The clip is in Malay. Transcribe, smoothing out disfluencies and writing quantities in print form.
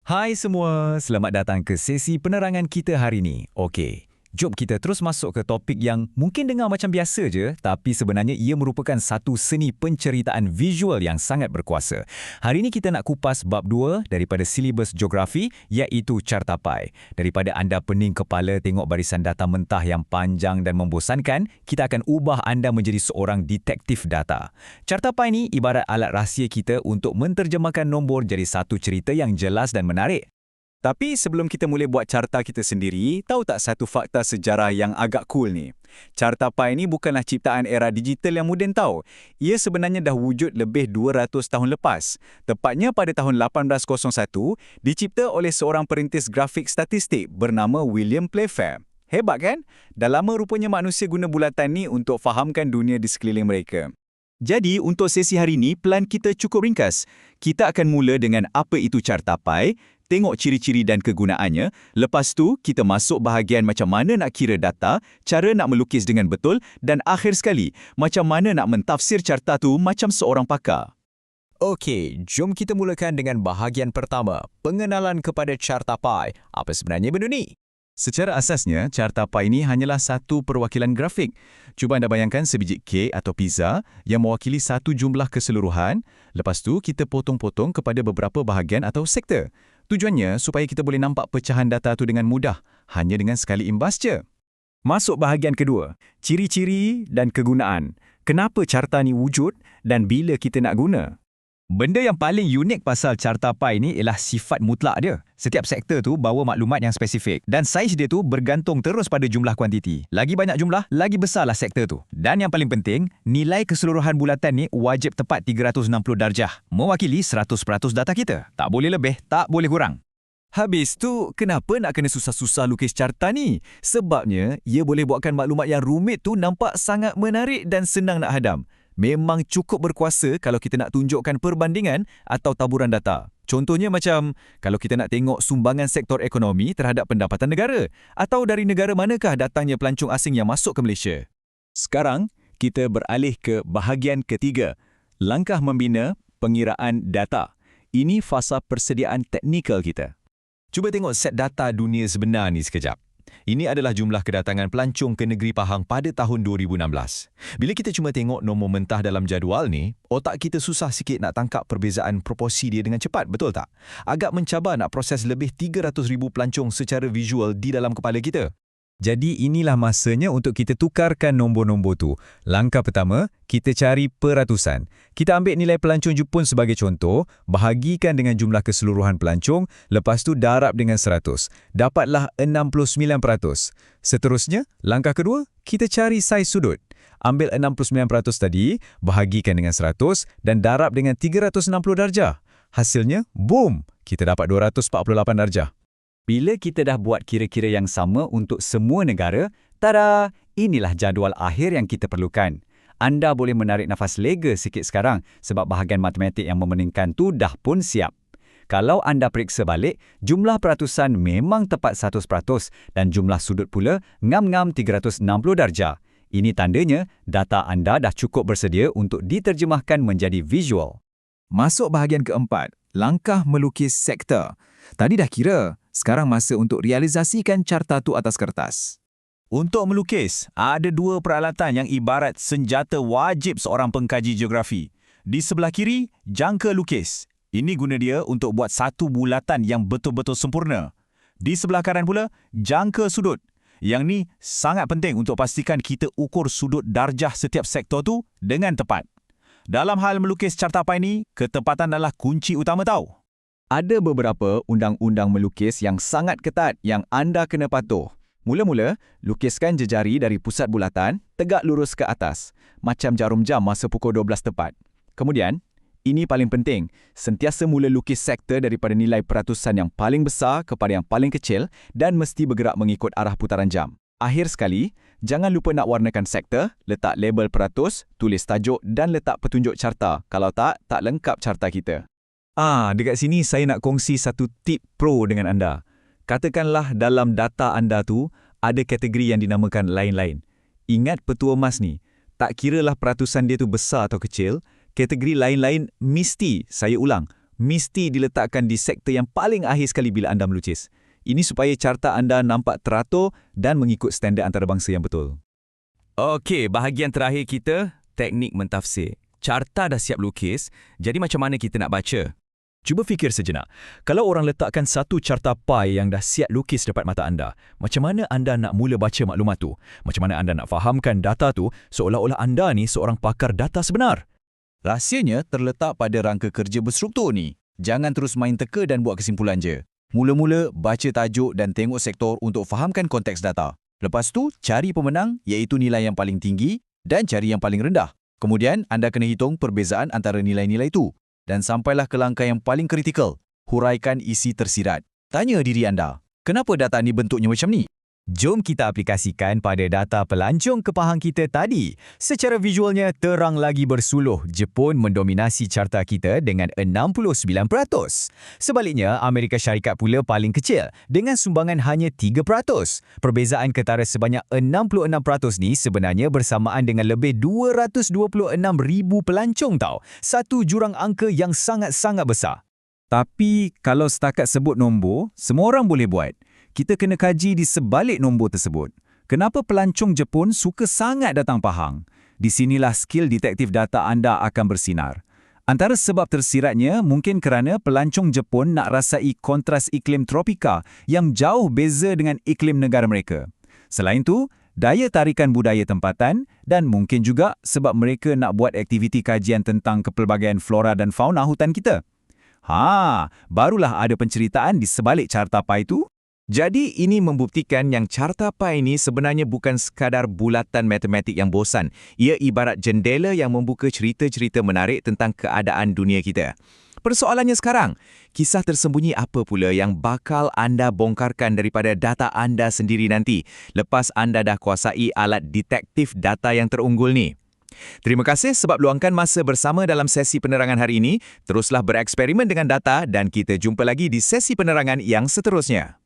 Hai semua, selamat datang ke sesi penerangan kita hari ini. Okey, jom kita terus masuk ke topik yang mungkin dengar macam biasa je, tapi sebenarnya ia merupakan satu seni penceritaan visual yang sangat berkuasa. Hari ini kita nak kupas bab 2 daripada silibus geografi, iaitu cartapai. Daripada anda pening kepala tengok barisan data mentah yang panjang dan membosankan, kita akan ubah anda menjadi seorang detektif data. Cartapai ni ibarat alat rahsia kita untuk menterjemahkan nombor jadi satu cerita yang jelas dan menarik. Tapi sebelum kita mula buat carta kita sendiri, tahu tak satu fakta sejarah yang agak cool ni? Cartapai ni bukanlah ciptaan era digital yang moden tau. Ia sebenarnya dah wujud lebih 200 tahun lepas. Tepatnya pada tahun 1801, dicipta oleh seorang perintis grafik statistik bernama William Playfair. Hebat kan? Dah lama rupanya manusia guna bulatan ni untuk fahamkan dunia di sekeliling mereka. Jadi, untuk sesi hari ini, plan kita cukup ringkas. Kita akan mula dengan apa itu cartapai, tengok ciri-ciri dan kegunaannya. Lepas tu, kita masuk bahagian macam mana nak kira data, cara nak melukis dengan betul, dan akhir sekali, macam mana nak mentafsir carta tu macam seorang pakar. Okey, jom kita mulakan dengan bahagian pertama, pengenalan kepada cartapai. Apa sebenarnya benda ni? Secara asasnya, cartapai ini hanyalah satu perwakilan grafik. Cuba anda bayangkan sebiji kek atau pizza yang mewakili satu jumlah keseluruhan. Lepas tu, kita potong-potong kepada beberapa bahagian atau sektor. Tujuannya supaya kita boleh nampak pecahan data tu dengan mudah, hanya dengan sekali imbas je. Masuk bahagian kedua, ciri-ciri dan kegunaan. Kenapa carta ni wujud dan bila kita nak guna? Benda yang paling unik pasal cartapai ni ialah sifat mutlak dia. Setiap sektor tu bawa maklumat yang spesifik dan saiz dia tu bergantung terus pada jumlah kuantiti. Lagi banyak jumlah, lagi besarlah sektor tu. Dan yang paling penting, nilai keseluruhan bulatan ni wajib tepat 360 darjah, mewakili 100% data kita. Tak boleh lebih, tak boleh kurang. Habis tu, kenapa nak kena susah-susah lukis carta ni? Sebabnya, ia boleh buatkan maklumat yang rumit tu nampak sangat menarik dan senang nak hadam. Memang cukup berkuasa kalau kita nak tunjukkan perbandingan atau taburan data. Contohnya macam kalau kita nak tengok sumbangan sektor ekonomi terhadap pendapatan negara atau dari negara manakah datangnya pelancong asing yang masuk ke Malaysia. Sekarang, kita beralih ke bahagian ketiga, langkah membina pengiraan data. Ini fasa persediaan teknikal kita. Cuba tengok set data dunia sebenar ni sekejap. Ini adalah jumlah kedatangan pelancong ke negeri Pahang pada tahun 2016. Bila kita cuma tengok nombor mentah dalam jadual ni, otak kita susah sikit nak tangkap perbezaan proporsi dia dengan cepat, betul tak? Agak mencabar nak proses lebih 300,000 pelancong secara visual di dalam kepala kita. Jadi inilah masanya untuk kita tukarkan nombor-nombor tu. Langkah pertama, kita cari peratusan. Kita ambil nilai pelancong Jepun sebagai contoh, bahagikan dengan jumlah keseluruhan pelancong, lepas tu darab dengan 100. Dapatlah 69%. Seterusnya, langkah kedua, kita cari saiz sudut. Ambil 69% tadi, bahagikan dengan 100 dan darab dengan 360 darjah. Hasilnya, boom! Kita dapat 248 darjah. Bila kita dah buat kira-kira yang sama untuk semua negara, tada! Inilah jadual akhir yang kita perlukan. Anda boleh menarik nafas lega sikit sekarang sebab bahagian matematik yang memeningkan tu dah pun siap. Kalau anda periksa balik, jumlah peratusan memang tepat 100% dan jumlah sudut pula ngam-ngam 360 darjah. Ini tandanya data anda dah cukup bersedia untuk diterjemahkan menjadi visual. Masuk bahagian keempat, langkah melukis sektor. Tadi dah kira, sekarang masa untuk realisasikan carta tu atas kertas. Untuk melukis, ada dua peralatan yang ibarat senjata wajib seorang pengkaji geografi. Di sebelah kiri, jangka lukis. Ini guna dia untuk buat satu bulatan yang betul-betul sempurna. Di sebelah kanan pula, jangka sudut. Yang ni sangat penting untuk pastikan kita ukur sudut darjah setiap sektor tu dengan tepat. Dalam hal melukis cartapai ni, ketepatan adalah kunci utama tau. Ada beberapa undang-undang melukis yang sangat ketat yang anda kena patuh. Mula-mula, lukiskan jejari dari pusat bulatan, tegak lurus ke atas, macam jarum jam masa pukul 12 tepat. Kemudian, ini paling penting, sentiasa mula lukis sektor daripada nilai peratusan yang paling besar kepada yang paling kecil dan mesti bergerak mengikut arah putaran jam. Akhir sekali, jangan lupa nak warnakan sektor, letak label peratus, tulis tajuk dan letak petunjuk carta. Kalau tak lengkap carta kita. Dekat sini saya nak kongsi satu tip pro dengan anda. Katakanlah dalam data anda tu ada kategori yang dinamakan lain-lain. Ingat petua emas ni, tak kiralah peratusan dia tu besar atau kecil, kategori lain-lain mesti, saya ulang, mesti diletakkan di sektor yang paling akhir sekali bila anda melukis. Ini supaya carta anda nampak teratur dan mengikut standard antarabangsa yang betul. Okey, bahagian terakhir kita, teknik mentafsir. Carta dah siap lukis, jadi macam mana kita nak baca? Cuba fikir sejenak. Kalau orang letakkan satu carta pie yang dah siap lukis depan mata anda, macam mana anda nak mula baca maklumat tu? Macam mana anda nak fahamkan data tu seolah-olah anda ni seorang pakar data sebenar? Rahsianya terletak pada rangka kerja berstruktur ni. Jangan terus main teka dan buat kesimpulan je. Mula-mula baca tajuk dan tengok sektor untuk fahamkan konteks data. Lepas tu, cari pemenang iaitu nilai yang paling tinggi dan cari yang paling rendah. Kemudian, anda kena hitung perbezaan antara nilai-nilai itu. Dan sampailah ke langkah yang paling kritikal, huraikan isi tersirat. Tanya diri anda, kenapa data ni bentuknya macam ni? Jom kita aplikasikan pada data pelancong ke Pahang kita tadi. Secara visualnya terang lagi bersuluh, Jepun mendominasi carta kita dengan 69%. Sebaliknya, Amerika Syarikat pula paling kecil dengan sumbangan hanya 3%. Perbezaan ketara sebanyak 66% ni sebenarnya bersamaan dengan lebih 226,000 pelancong tau. Satu jurang angka yang sangat-sangat besar. Tapi kalau setakat sebut nombor, semua orang boleh buat. Kita kena kaji di sebalik nombor tersebut. Kenapa pelancong Jepun suka sangat datang Pahang? Di sinilah skill detektif data anda akan bersinar. Antara sebab tersiratnya mungkin kerana pelancong Jepun nak rasai kontras iklim tropika yang jauh beza dengan iklim negara mereka. Selain tu, daya tarikan budaya tempatan dan mungkin juga sebab mereka nak buat aktiviti kajian tentang kepelbagaian flora dan fauna hutan kita. Barulah ada penceritaan di sebalik carta pie tu. Jadi ini membuktikan yang carta pie ini sebenarnya bukan sekadar bulatan matematik yang bosan. Ia ibarat jendela yang membuka cerita-cerita menarik tentang keadaan dunia kita. Persoalannya sekarang, kisah tersembunyi apa pula yang bakal anda bongkarkan daripada data anda sendiri nanti lepas anda dah kuasai alat detektif data yang terunggul ni? Terima kasih sebab luangkan masa bersama dalam sesi penerangan hari ini. Teruslah bereksperimen dengan data dan kita jumpa lagi di sesi penerangan yang seterusnya.